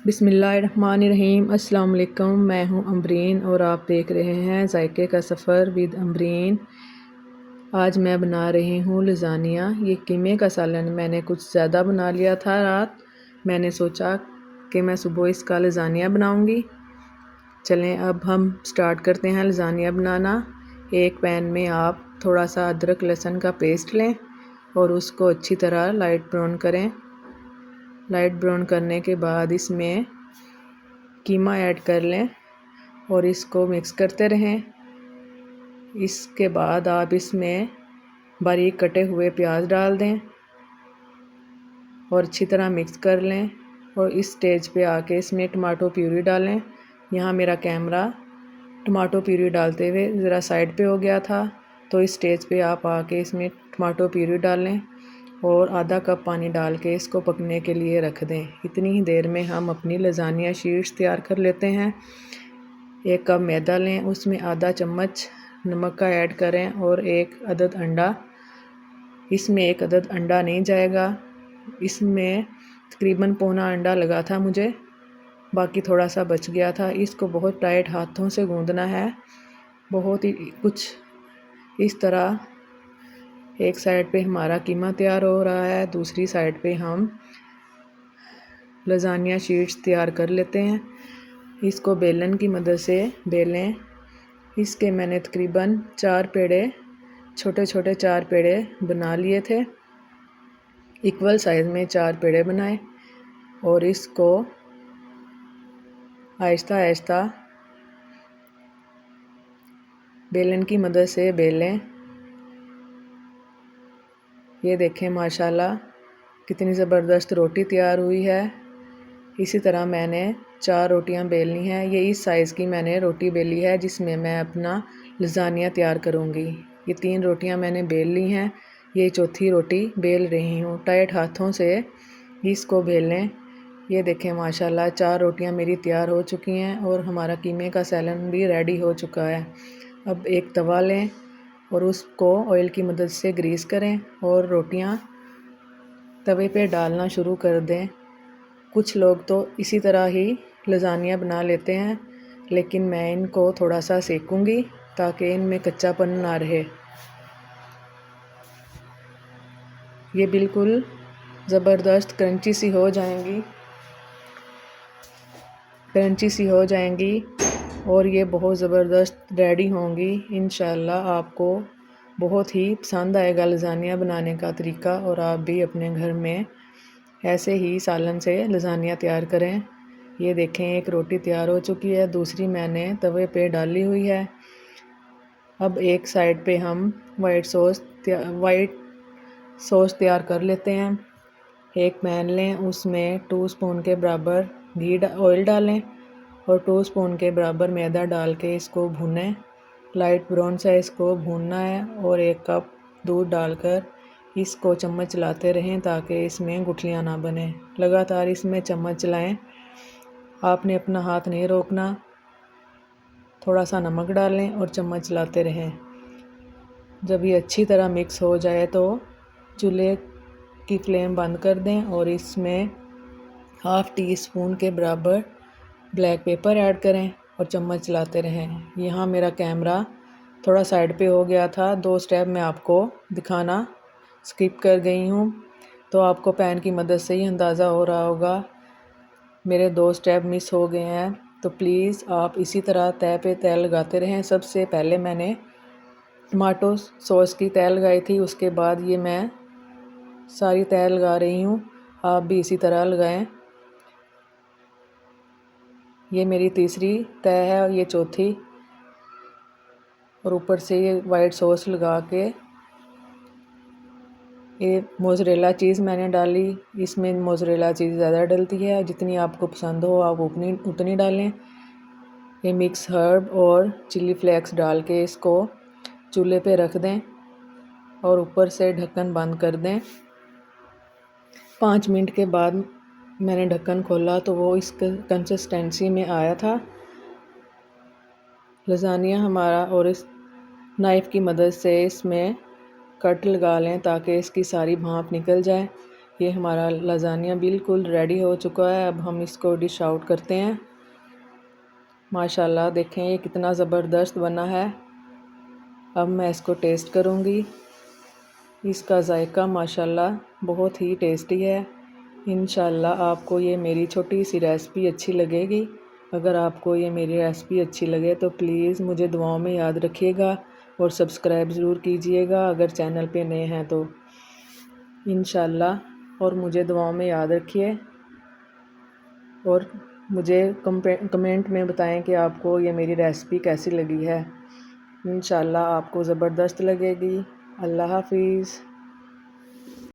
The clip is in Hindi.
बिस्मिल्लाहिर्रहमानिर्रहीम। अस्सलाम वालेकुम। मैं हूं अम्बरीन और आप देख रहे हैं जायके का सफ़र विद अम्बरीन। आज मैं बना रही हूं लज़ानिया। ये कीमे का सालन मैंने कुछ ज़्यादा बना लिया था रात। मैंने सोचा कि मैं सुबह इसका लज़ानिया बनाऊंगी। चलें अब हम स्टार्ट करते हैं लज़ानिया बनाना। एक पैन में आप थोड़ा सा अदरक लहसुन का पेस्ट लें और उसको अच्छी तरह लाइट ब्राउन करें। लाइट ब्राउन करने के बाद इसमें कीमा ऐड कर लें और इसको मिक्स करते रहें। इसके बाद आप इसमें बारीक कटे हुए प्याज डाल दें और अच्छी तरह मिक्स कर लें। और इस स्टेज पे आके इसमें टमाटो प्यूरी डालें। यहाँ मेरा कैमरा टमाटो प्यूरी डालते हुए ज़रा साइड पे हो गया था, तो इस स्टेज पे आप आके इसमें टमाटो प्यूरी डालें और आधा कप पानी डाल के इसको पकने के लिए रख दें। इतनी ही देर में हम अपनी लज़ानिया शीट्स तैयार कर लेते हैं। एक कप मैदा लें, उसमें आधा चम्मच नमक का ऐड करें और एक अदद अंडा। इसमें एक अदद अंडा नहीं जाएगा, इसमें तकरीबन पौना अंडा लगा था मुझे, बाकी थोड़ा सा बच गया था। इसको बहुत टाइट हाथों से गूंदना है, बहुत ही कुछ इस तरह। एक साइड पे हमारा कीमा तैयार हो रहा है, दूसरी साइड पे हम लज़ानिया शीट्स तैयार कर लेते हैं। इसको बेलन की मदद से बेलें। इसके मैंने तकरीबन 4 पेड़े, छोटे छोटे 4 पेड़े बना लिए थे। इक्वल साइज़ में 4 पेड़े बनाए और इसको आहिस्ता आहिस्ता बेलन की मदद से बेलें। ये देखें माशाल्लाह कितनी ज़बरदस्त रोटी तैयार हुई है। इसी तरह मैंने 4 रोटियां बेलनी हैं। ये इस साइज़ की मैंने रोटी बेली है जिसमें मैं अपना लज़ानिया तैयार करूँगी। ये 3 रोटियां मैंने बेल ली हैं, ये चौथी रोटी बेल रही हूँ। टाइट हाथों से इसको बेलें। ये देखें माशाल्लाह 4 रोटियां मेरी तैयार हो चुकी हैं और हमारा कीमे का सैलन भी रेडी हो चुका है। अब एक तवा लें और उसको ऑयल की मदद से ग्रीस करें और रोटियां तवे पे डालना शुरू कर दें। कुछ लोग तो इसी तरह ही लज़ानिया बना लेते हैं, लेकिन मैं इनको थोड़ा सा सेकूंगी ताकि इनमें कच्चापन ना रहे। ये बिल्कुल ज़बरदस्त क्रंची सी हो जाएंगी और ये बहुत ज़बरदस्त रेडी होंगी। इंशाल्लाह आपको बहुत ही पसंद आएगा लज़ानिया बनाने का तरीका और आप भी अपने घर में ऐसे ही सालन से लज़ानिया तैयार करें। ये देखें एक रोटी तैयार हो चुकी है, दूसरी मैंने तवे पे डाली हुई है। अब एक साइड पे हम वाइट सॉस तैयार कर लेते हैं। एक पैन लें, उसमें 2 स्पून के बराबर ऑयल डालें और 2 स्पून के बराबर मैदा डाल के इसको भूनें। लाइट ब्राउन सा इसको भूनना है और 1 कप दूध डालकर इसको चम्मच चलाते रहें ताकि इसमें गुठलियाँ ना बने। लगातार इसमें चम्मच चलाएं, आपने अपना हाथ नहीं रोकना। थोड़ा सा नमक डालें और चम्मच चलाते रहें। जब ये अच्छी तरह मिक्स हो जाए तो चूल्हे की फ्लेम बंद कर दें और इसमें हाफ़ टी स्पून के बराबर ब्लैक पेपर ऐड करें और चम्मच चलाते रहें। यहाँ मेरा कैमरा थोड़ा साइड पे हो गया था, 2 स्टेप मैं आपको दिखाना स्किप कर गई हूँ, तो आपको पैन की मदद से ही अंदाज़ा हो रहा होगा मेरे 2 स्टेप मिस हो गए हैं। तो प्लीज़ आप इसी तरह तय पे तय लगाते रहें। सबसे पहले मैंने टमाटो सॉस की तय लगाई थी, उसके बाद ये मैं सारी तय लगा रही हूँ। आप भी इसी तरह लगाएं। ये मेरी तीसरी तय है और ये चौथी, और ऊपर से ये वाइट सॉस लगा के ये मोज़रेला चीज़ मैंने डाली। इसमें मोज़रेला चीज़ ज़्यादा डलती है, जितनी आपको पसंद हो आप उतनी डालें। ये मिक्स हर्ब और चिली फ्लेक्स डाल के इसको चूल्हे पे रख दें और ऊपर से ढक्कन बंद कर दें। 5 मिनट के बाद मैंने ढक्कन खोला तो वो इस कंसिस्टेंसी में आया था लज़ानिया हमारा। और इस नाइफ़ की मदद से इसमें कट लगा लें ताकि इसकी सारी भाप निकल जाए। ये हमारा लज़ानिया बिल्कुल रेडी हो चुका है। अब हम इसको डिश आउट करते हैं। माशाल्लाह देखें ये कितना ज़बरदस्त बना है। अब मैं इसको टेस्ट करूँगी। इसका ज़ायका माशाल्लाह बहुत ही टेस्टी है। इंशाल्लाह आपको ये मेरी छोटी सी रेसिपी अच्छी लगेगी। अगर आपको ये मेरी रेसिपी अच्छी लगे तो प्लीज़ मुझे दुआओं में याद रखिएगा और सब्सक्राइब ज़रूर कीजिएगा अगर चैनल पे नए हैं तो इंशाल्लाह। और मुझे दुआओं में याद रखिए और मुझे कमेंट में बताएं कि आपको ये मेरी रेसिपी कैसी लगी है। इंशाल्लाह आपको ज़बरदस्त लगेगी। अल्लाह हाफ़िज़।